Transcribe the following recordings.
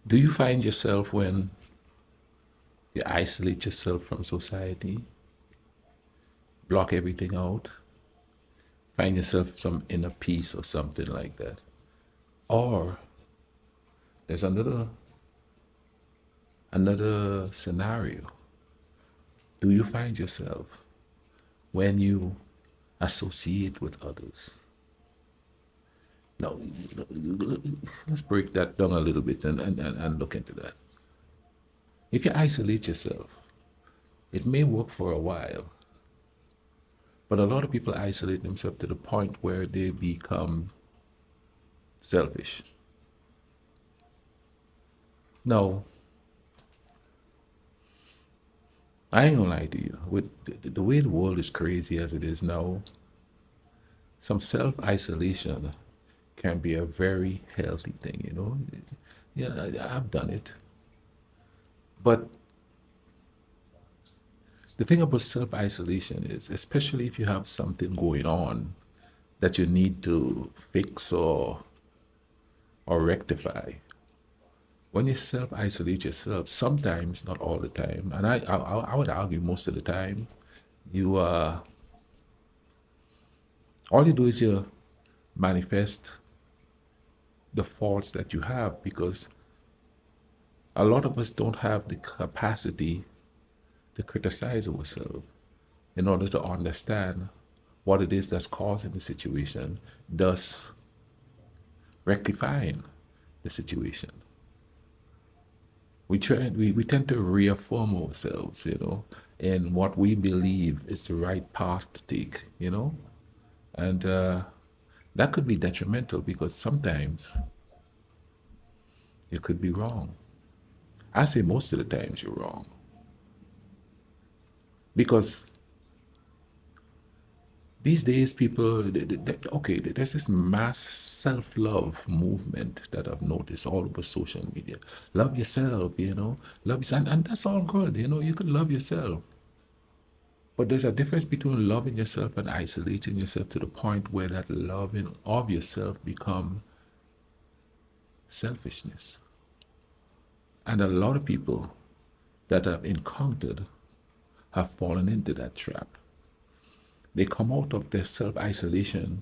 Do you find yourself when you isolate yourself from society, block everything out, find yourself some inner peace or something like that? Or there's another scenario. Do you find yourself when you associate with others? Now, let's break that down a little bit and look into that. If you isolate yourself, it may work for a while, but a lot of people isolate themselves to the point where they become selfish. Now, I ain't gonna lie to you. With the way the world is crazy as it is now, some self isolation can be a very healthy thing, you know? Yeah, I've done it. But the thing about self isolation is, especially if you have something going on that you need to fix or rectify, when you self isolate yourself, sometimes, not all the time, and I would argue most of the time, you all you do is you manifest the faults that you have because a lot of us don't have the capacity to criticize ourselves in order to understand what it is that's causing the situation, thus rectifying the situation. We tend to reaffirm ourselves, you know, in what we believe is the right path to take, you know, and that could be detrimental because sometimes you could be wrong. I say most of the times you're wrong because these days people, okay, there's this mass self-love movement that I've noticed all over social media. Love yourself, you know, love yourself, and that's all good, you know, you could love yourself. But there's a difference between loving yourself and isolating yourself to the point where that loving of yourself become selfishness. And a lot of people that I've encountered have fallen into that trap. They come out of their self-isolation,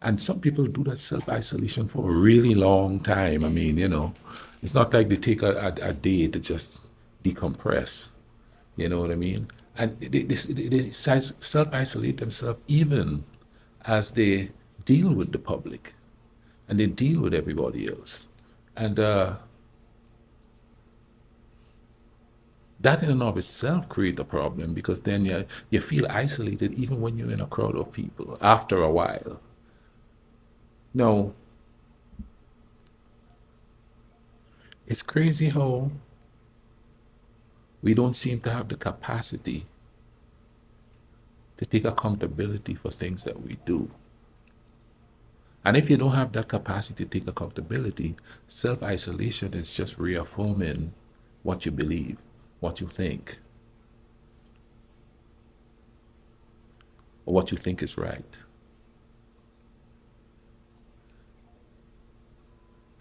and some people do that self-isolation for a really long time. I mean, you know, it's not like they take a day to just decompress. You know what I mean? And they self-isolate themselves even as they deal with the public and they deal with everybody else. And that in and of itself create a problem because then you feel isolated even when you're in a crowd of people after a while. No, it's crazy how we don't seem to have the capacity to take accountability for things that we do. And if you don't have that capacity to take accountability, self-isolation is just reaffirming what you believe, what you think, or what you think is right.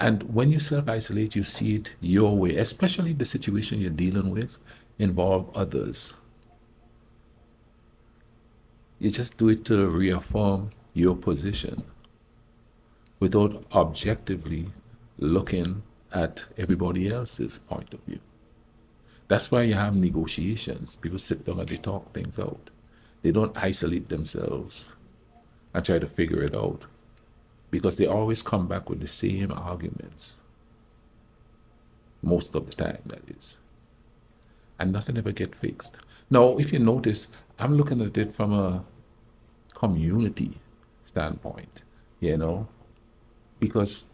And when you self-isolate, you see it your way, especially the situation you're dealing with involve others. You just do it to reaffirm your position without objectively looking at everybody else's point of view. That's why you have negotiations. People sit down and they talk things out. They don't isolate themselves and try to figure it out because they always come back with the same arguments. Most of the time, that is. And nothing ever gets fixed. Now, if you notice, I'm looking at it from a community standpoint, you know, because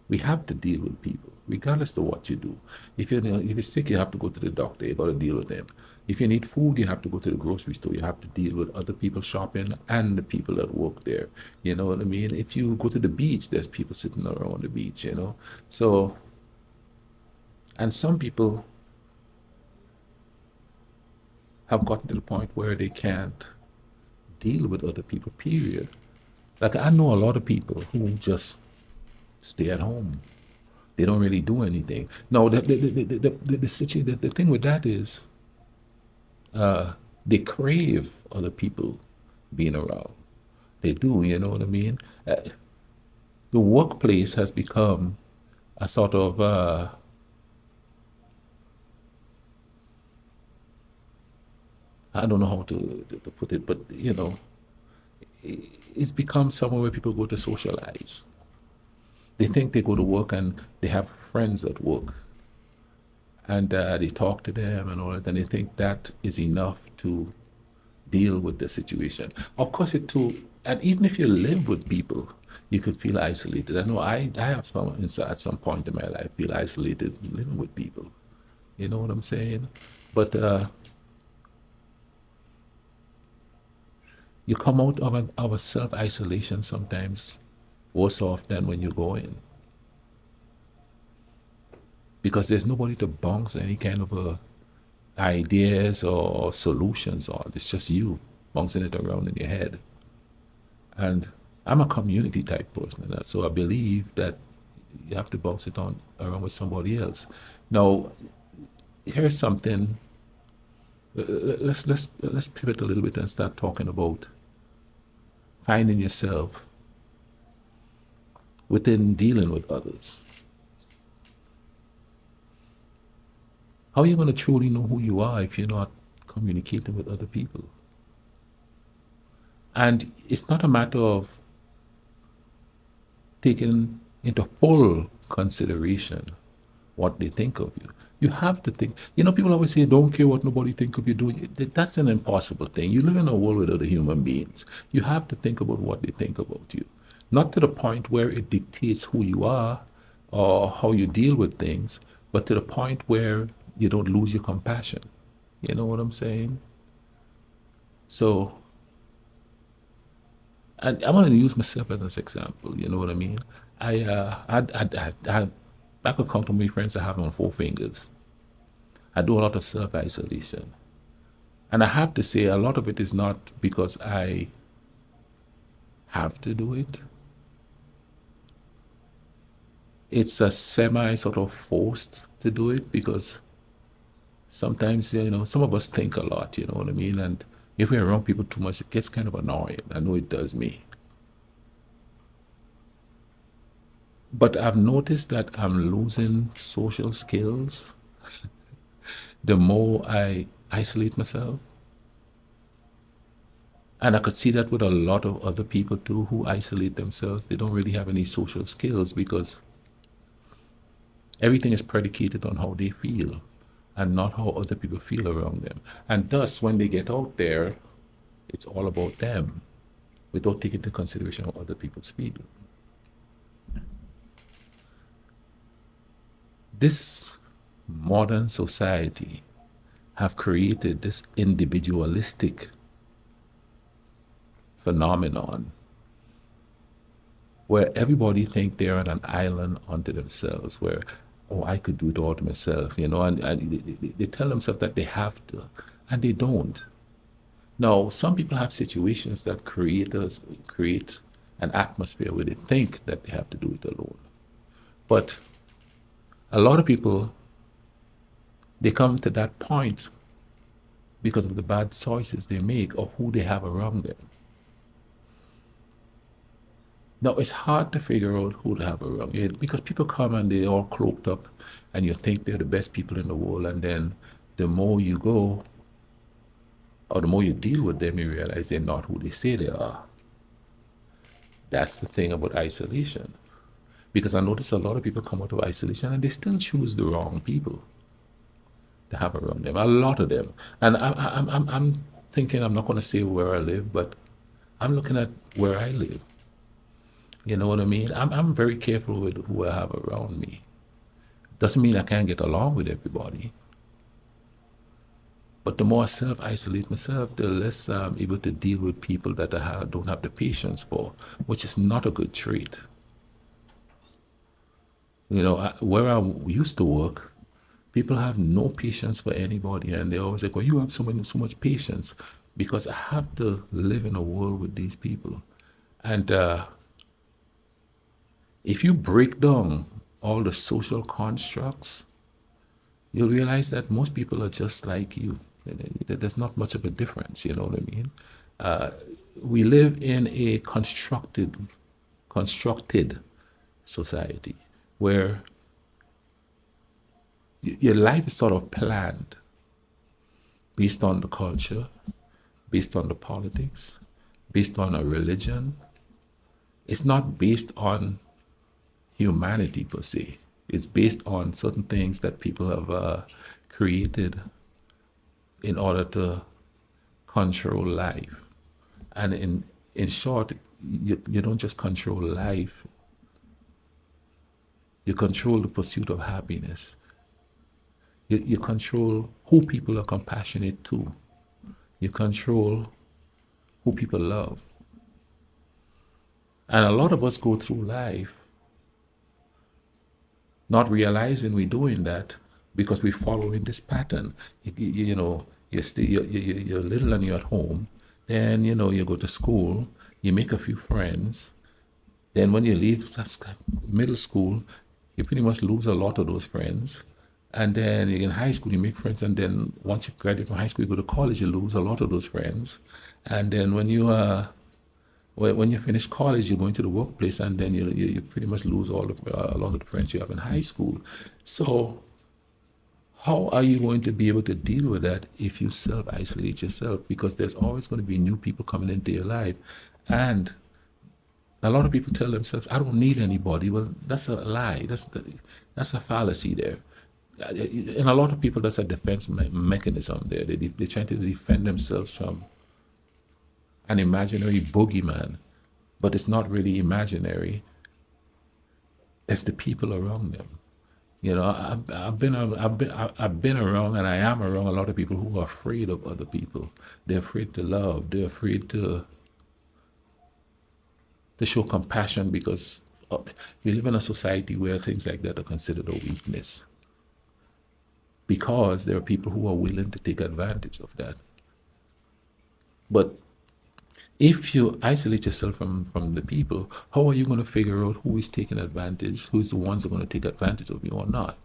we have to deal with people, regardless of what you do. If you're sick, you have to go to the doctor. You got to deal with them. If you need food, you have to go to the grocery store. You have to deal with other people shopping and the people that work there. You know what I mean? If you go to the beach, there's people sitting around the beach. You know, so and some people have gotten to the point where they can't deal with other people. Period. Like I know a lot of people who just stay at home. They don't really do anything. No, the thing with that is they crave other people being around. They do, you know what I mean? The workplace has become a sort of, I don't know how to put it, but it's become somewhere where people go to socialize. They think they go to work and they have friends at work, and they talk to them and all that, and they think that is enough to deal with the situation. Of course, it too, and even if you live with people, you can feel isolated. I know I have some at some point in my life feel isolated living with people. You know what I'm saying? But you come out of a self isolation sometimes worse off than when you go in, because there's nobody to bounce any kind of ideas or solutions on. It's just you bouncing it around in your head. And I'm a community type person, so I believe that you have to bounce it on around with somebody else. Now, here's something. Let's pivot a little bit and start talking about finding yourself within dealing with others. How are you going to truly know who you are if you're not communicating with other people? And it's not a matter of taking into full consideration what they think of you. You have to think. People always say, don't care what nobody think of you doing. That's an impossible thing. You live in a world with other human beings. You have to think about what they think about you. Not to the point where it dictates who you are or how you deal with things, but to the point where you don't lose your compassion. You know what I'm saying? So, I want to use myself as an example. You know what I mean? I could count how many friends I have on 4 fingers. I do a lot of self isolation. And I have to say, a lot of it is not because I have to do it. It's a semi sort of forced to do it, because sometimes, some of us think a lot, you know what I mean? And if we're around people too much, it gets kind of annoying. I know it does me. But I've noticed that I'm losing social skills the more I isolate myself. And I could see that with a lot of other people too who isolate themselves. They don't really have any social skills because everything is predicated on how they feel and not how other people feel around them. And thus, when they get out there, it's all about them without taking into consideration how other people feel. This modern society have created this individualistic phenomenon where everybody think they're on an island unto themselves, where, oh, I could do it all to myself, and they tell themselves that they have to, and they don't. Now, some people have situations that create an atmosphere where they think that they have to do it alone. But a lot of people, they come to that point because of the bad choices they make or who they have around them. Now, it's hard to figure out who to have around you because people come and they're all cloaked up and you think they're the best people in the world. And then the more you go or the more you deal with them, you realize they're not who they say they are. That's the thing about isolation. Because I notice a lot of people come out of isolation and they still choose the wrong people to have around them. A lot of them. And I'm thinking, I'm not going to say where I live, but I'm looking at where I live. You know what I mean? I'm very careful with who I have around me. Doesn't mean I can't get along with everybody. But the more I self-isolate myself, the less I'm able to deal with people that I don't have the patience for, which is not a good trait. Where I used to work, people have no patience for anybody, and they always like, "Oh, you have so much patience," because I have to live in a world with these people, and if you break down all the social constructs, you'll realize that most people are just like you. There's not much of a difference, you know what I mean? Uh, we live in a constructed society where your life is sort of planned based on the culture, based on the politics, based on a religion. It's not based on humanity per se. It's based on certain things that people have created in order to control life. And in short, you don't just control life, you control the pursuit of happiness. You control who people are compassionate to. You control who people love. And a lot of us go through life not realizing we're doing that because we're following this pattern. You know, you're little and you're at home. Then, you know, you go to school, you make a few friends. Then when you leave middle school, you pretty much lose a lot of those friends. And then in high school, you make friends. And then once you graduate from high school, you go to college, you lose a lot of those friends. And then when you finish college, you go into the workplace, and then you pretty much lose a lot of the friends you have in high school. So how are you going to be able to deal with that if you self-isolate yourself? Because there's always going to be new people coming into your life. And a lot of people tell themselves, I don't need anybody. Well, that's a lie. That's a fallacy there. And a lot of people, that's a defense mechanism there. They're trying to defend themselves from an imaginary boogeyman, but it's not really imaginary. It's the people around them. You know, I've been around, and I am around a lot of people who are afraid of other people. They're afraid to love. They're afraid to show compassion because we live in a society where things like that are considered a weakness. Because there are people who are willing to take advantage of that. But if you isolate yourself from the people, how are you going to figure out who is taking advantage, who is the ones who are going to take advantage of you or not?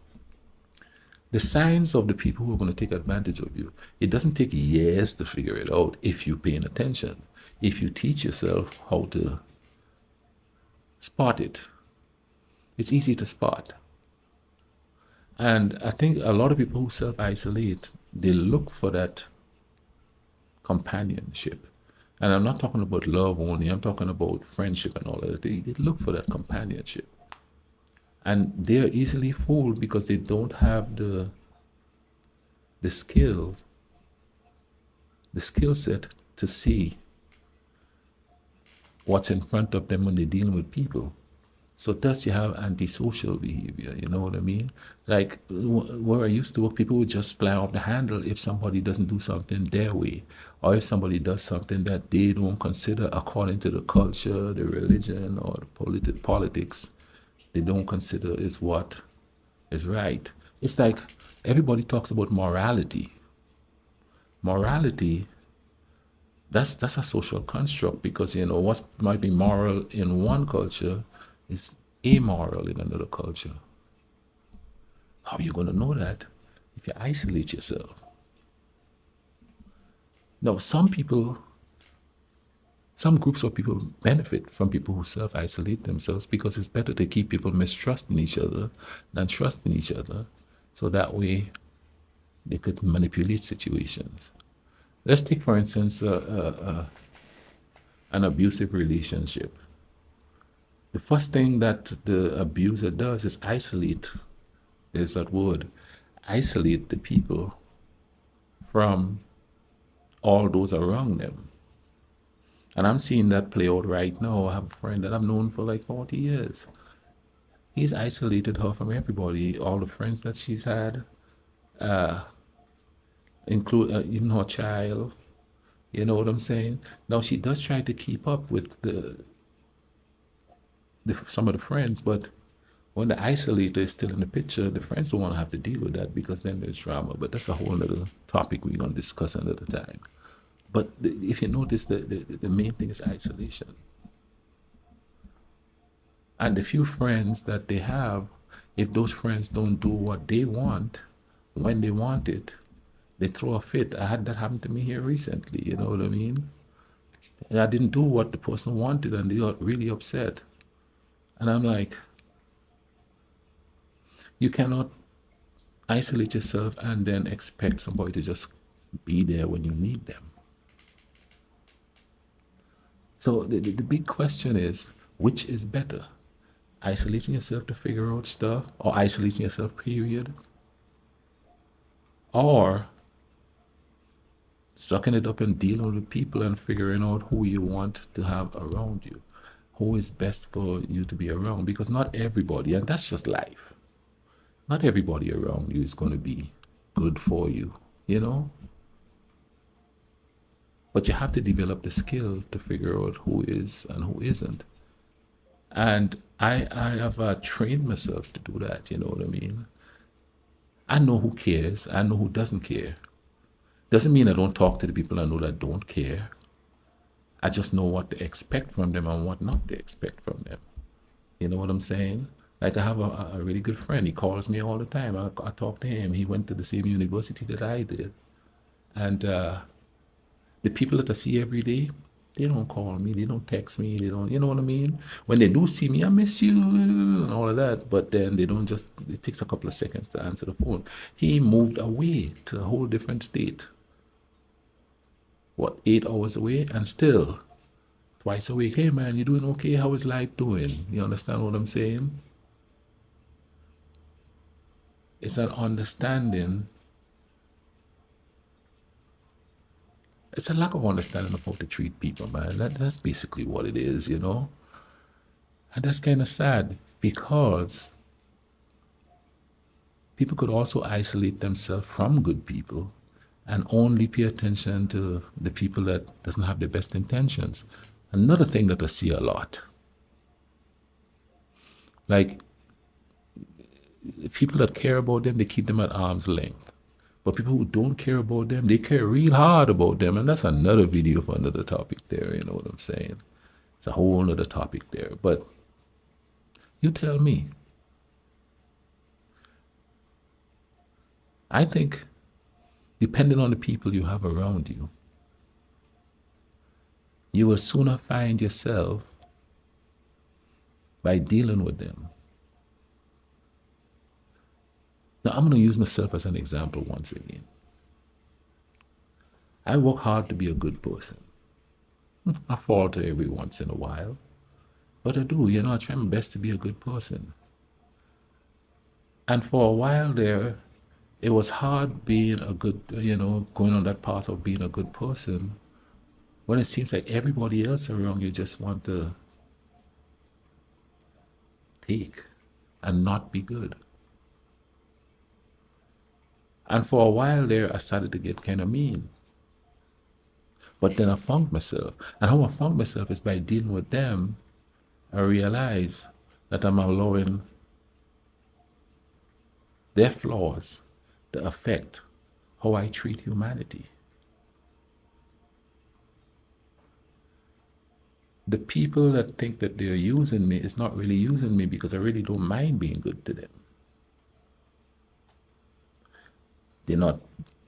The signs of the people who are going to take advantage of you, it doesn't take years to figure it out if you're paying attention. If you teach yourself how to spot it, it's easy to spot. And I think a lot of people who self-isolate, they look for that companionship. And I'm not talking about love only, I'm talking about friendship and all that. They look for that companionship. And they're easily fooled because they don't have the skills, the skill set to see what's in front of them when they're dealing with people. So thus you have antisocial behavior, you know what I mean? Like where I used to work, people would just fly off the handle if somebody doesn't do something their way, or if somebody does something that they don't consider according to the culture, the religion, or the politics, they don't consider is what is right. It's like everybody talks about morality. Morality, that's a social construct because, you know, what might be moral in one culture is amoral in another culture. How are you going to know that if you isolate yourself? Now, some groups of people benefit from people who self-isolate themselves because it's better to keep people mistrusting each other than trusting each other. So that way they could manipulate situations. Let's take, for instance, an abusive relationship. The first thing that the abuser does is isolate, there's that word, isolate the people from all those around them. And I'm seeing that play out right now. I have a friend that I've known for like 40 years. He's isolated her from everybody, all the friends that she's had, include even her child. You know what I'm saying? Now she does try to keep up with some of the friends, but when the isolator is still in the picture, the friends don't want to have to deal with that because then there's drama. But that's a whole other topic we're going to discuss another time. But if you notice, the main thing is isolation. And the few friends that they have, If those friends don't do what they want when they want it, they throw a fit. I had that happen to me here recently, you know what I mean? And I didn't do what the person wanted and they got really upset. And I'm like, you cannot isolate yourself and then expect somebody to just be there when you need them. So the big question is, which is better? Isolating yourself to figure out stuff, or isolating yourself, period? Or sucking it up and dealing with people and figuring out who you want to have around you, who is best for you to be around? Because not everybody, and that's just life, not everybody around you is going to be good for you, you know? But you have to develop the skill to figure out who is and who isn't. And I have trained myself to do that, you know what I mean? I know who cares, I know who doesn't care. Doesn't mean I don't talk to the people I know that don't care. I just know what to expect from them and what not to expect from them. You know what I'm saying? Like I have a really good friend. He calls me all the time. I talk to him. He went to the same university that I did. And the people that I see every day, they don't call me, they don't text me, they don't, you know what I mean? When they do see me, I miss you, and all of that, but then they don't just, it takes a couple of seconds to answer the phone. He moved away to a whole different state. What, 8 hours away? And still, twice a week, hey man, you doing okay? How is life doing? You understand what I'm saying? It's an understanding. It's a lack of understanding of how to treat people, man. That's basically what it is, you know? And that's kind of sad because people could also isolate themselves from good people and only pay attention to the people that doesn't have the best intentions. Another thing that I see a lot, like people that care about them, they keep them at arm's length. But people who don't care about them, they care real hard about them. And that's another video for another topic there, you know what I'm saying? It's a whole other topic there. But you tell me. I think depending on the people you have around you, you will sooner find yourself by dealing with them. Now, I'm going to use myself as an example once again. I work hard to be a good person. I falter every once in a while, but I do, you know, I try my best to be a good person. And for a while there, it was hard being a good, you know, going on that path of being a good person when it seems like everybody else around you just want to take and not be good. And for a while there, I started to get kind of mean. But then I found myself. And how I found myself is by dealing with them, I realize that I'm allowing their flaws to affect how I treat humanity. The people that think that they're using me is not really using me because I really don't mind being good to them. They're not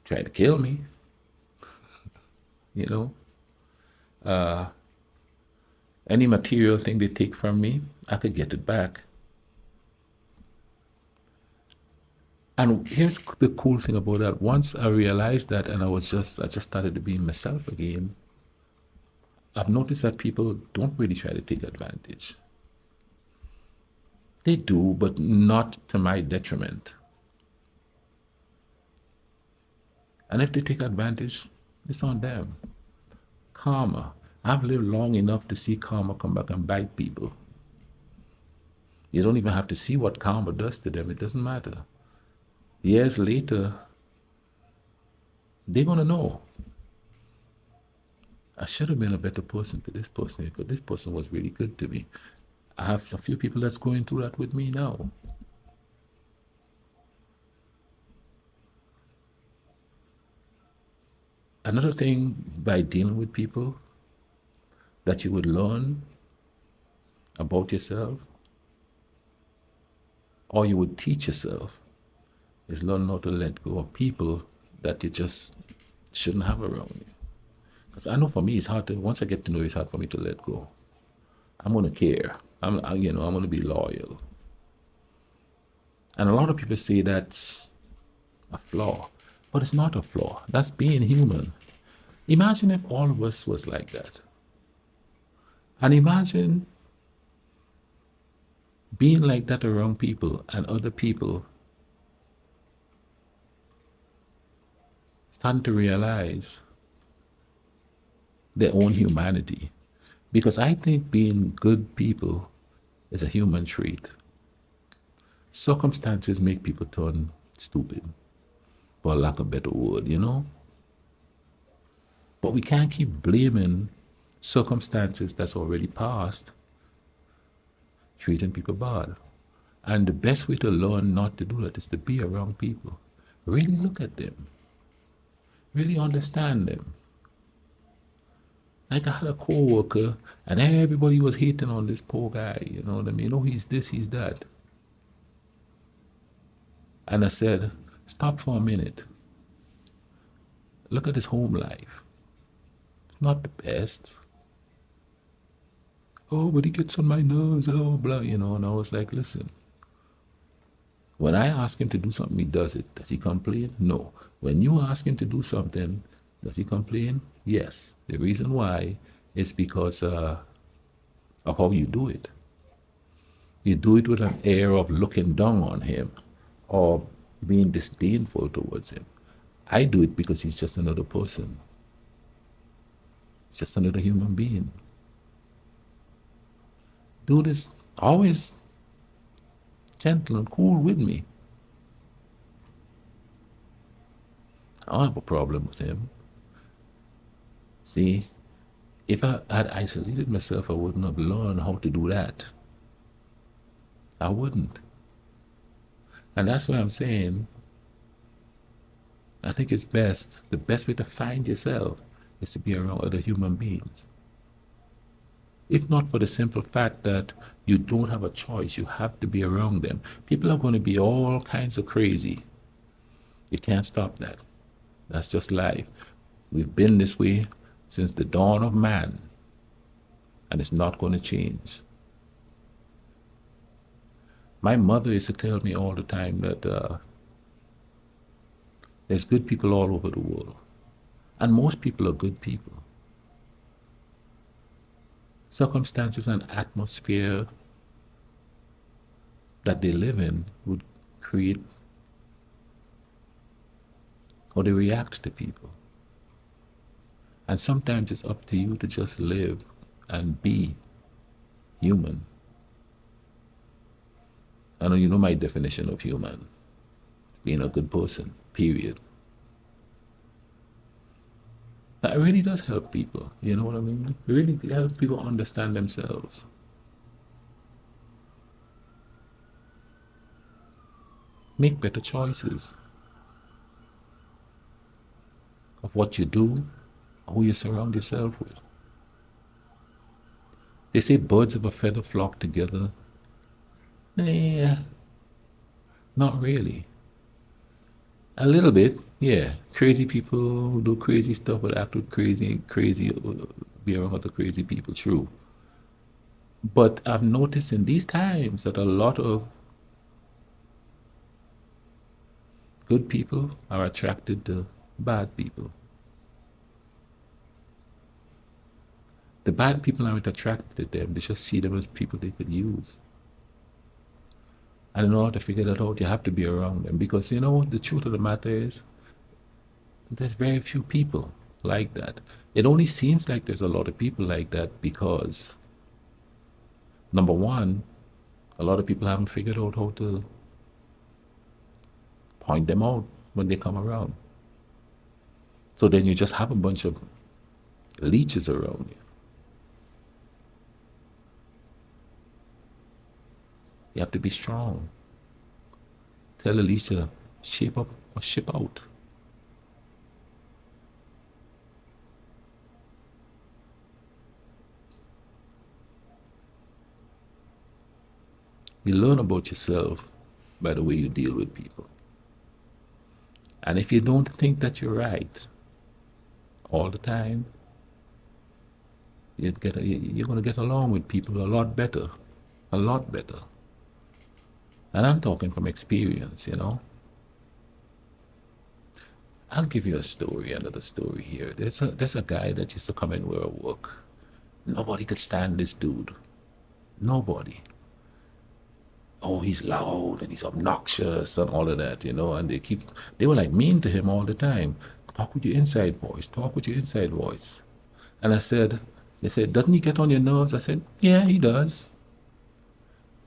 trying to kill me, you know. Any material thing they take from me, I could get it back. And here's the cool thing about that. Once I realized that and I just started to be myself again, I've noticed that people don't really try to take advantage. They do, but not to my detriment. And if they take advantage, it's on them. Karma. I've lived long enough to see karma come back and bite people. You don't even have to see what karma does to them. It doesn't matter. Years later, they're going to know. I should have been a better person to this person because this person was really good to me. I have a few people that's going through that with me now. Another thing by dealing with people that you would learn about yourself or you would teach yourself, is learn how to let go of people that you just shouldn't have around you. Because I know for me, it's hard to, once I get to know you, it's hard for me to let go. I'm going to care. I'm going to be loyal. And a lot of people say that's a flaw, but it's not a flaw. That's being human. Imagine if all of us was like that. And imagine being like that around people and other people starting to realize their own humanity. Because I think being good people is a human trait. Circumstances make people turn stupid, for lack of a better word, you know? But we can't keep blaming circumstances that's already passed, treating people bad. And the best way to learn not to do that is to be around people. Really look at them. Really understand them. Like I had a co-worker and everybody was hating on this poor guy, you know what I mean? Oh, he's this, he's that. And I said, stop for a minute. Look at his home life. It's not the best. Oh, but he gets on my nerves, oh, blah, you know. And I was like, listen, when I ask him to do something, he does it. Does he complain? No. When you ask him to do something, does he complain? Yes. The reason why is because of how you do it. You do it with an air of looking down on him or being disdainful towards him. I do it because he's just another person. He's just another human being. Do this always gentle and cool with me. I don't have a problem with him. See, if I had isolated myself, I wouldn't have learned how to do that. I wouldn't. And that's why I'm saying, I think it's best, the best way to find yourself is to be around other human beings. If not for the simple fact that you don't have a choice, you have to be around them. People are going to be all kinds of crazy. You can't stop that. That's just life. We've been this way since the dawn of man, and it's not going to change. My mother used to tell me all the time that there's good people all over the world, and most people are good people. Circumstances and atmosphere that they live in would create how they react to people. And sometimes it's up to you to just live and be human. I know you know my definition of human. Being a good person, period. That really does help people, you know what I mean? It really helps people understand themselves. Make better choices of what you do, who you surround yourself with. They say birds of a feather flock together. Yeah, not really. A little bit, yeah. Crazy people who do crazy stuff will act with crazy, be around other crazy people, true. But I've noticed in these times that a lot of good people are attracted to bad people. The bad people aren't attracted to them, they just see them as people they could use. I don't know how to figure that out. You have to be around them because, you know, the truth of the matter is there's very few people like that. It only seems like there's a lot of people like that because, number one, a lot of people haven't figured out how to point them out when they come around. So then you just have a bunch of leeches around you. You have to be strong. Tell Alicia, shape up or ship out. You learn about yourself by the way you deal with people. And if you don't think that you're right all the time, you're going to get along with people a lot better, a lot better. And I'm talking from experience, you know. I'll give you a story, another story here. There's a guy that used to come in where I work. Nobody could stand this dude. Nobody. Oh, he's loud and he's obnoxious and all of that, you know. And they were like mean to him all the time. Talk with your inside voice. Talk with your inside voice. And they said, doesn't he get on your nerves? I said, yeah, he does.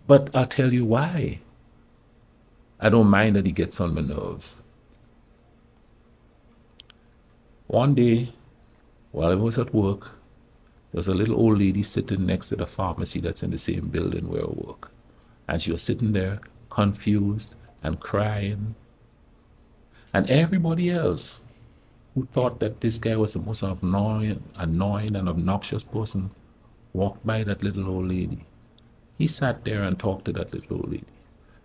But I'll tell you why. I don't mind that he gets on my nerves. One day, while I was at work, there was a little old lady sitting next to the pharmacy that's in the same building where I work. And she was sitting there confused and crying. And everybody else who thought that this guy was the most annoying and obnoxious person walked by that little old lady. He sat there and talked to that little old lady.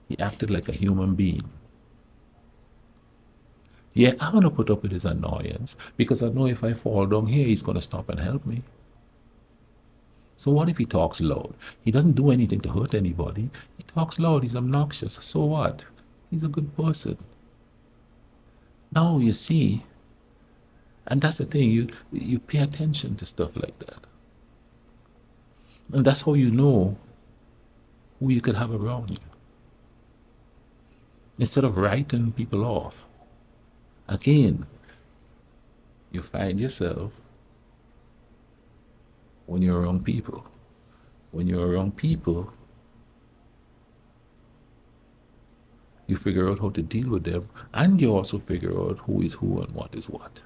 He acted like a human being. Yeah, I'm going to put up with his annoyance because I know if I fall down here, he's going to stop and help me. So what if he talks loud? He doesn't do anything to hurt anybody. He talks loud, he's obnoxious. So what? He's a good person. No, you see, and that's the thing, you pay attention to stuff like that. And that's how you know who you could have around you. Instead of writing people off, again, you find yourself when you're around people. When you're around people, you figure out how to deal with them, and you also figure out who is who and what is what.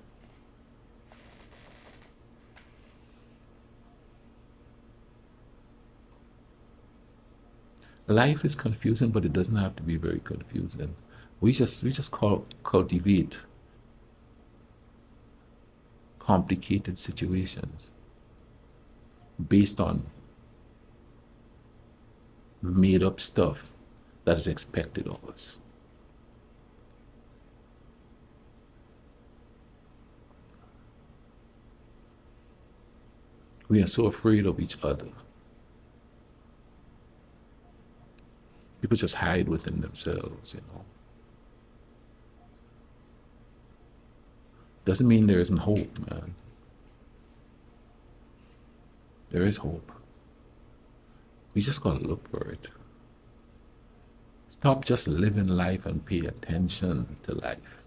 Life is confusing, but it doesn't have to be very confusing. We just cultivate complicated situations based on made up stuff that is expected of us. We are so afraid of each other. People just hide within themselves, you know. Doesn't mean there isn't hope, man. There is hope. We just gotta look for it. Stop just living life and pay attention to life.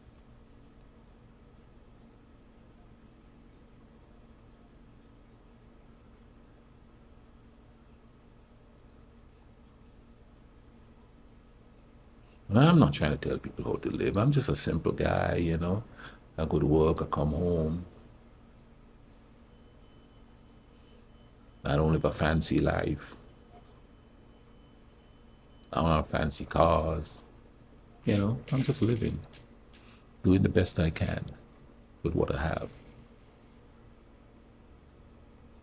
I'm not trying to tell people how to live. I'm just a simple guy, you know. I go to work, I come home. I don't live a fancy life. I don't have fancy cars. You know, I'm just living, doing the best I can with what I have.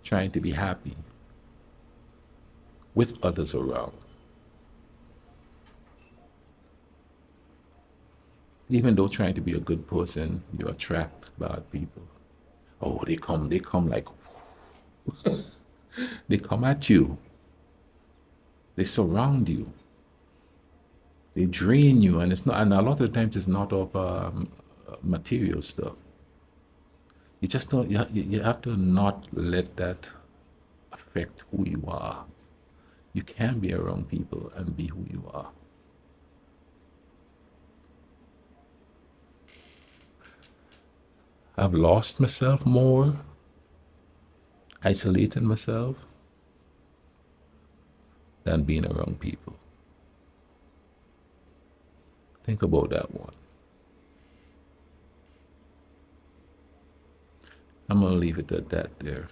Trying to be happy with others around. Even though trying to be a good person, you attract bad people. Oh, they come like, they come at you. They surround you. They drain you, and it's not. And a lot of the times, it's not of material stuff. You just don't. You have to not let that affect who you are. You can be around people and be who you are. I've lost myself more, isolating myself, than being around people. Think about that one. I'm going to leave it at that there.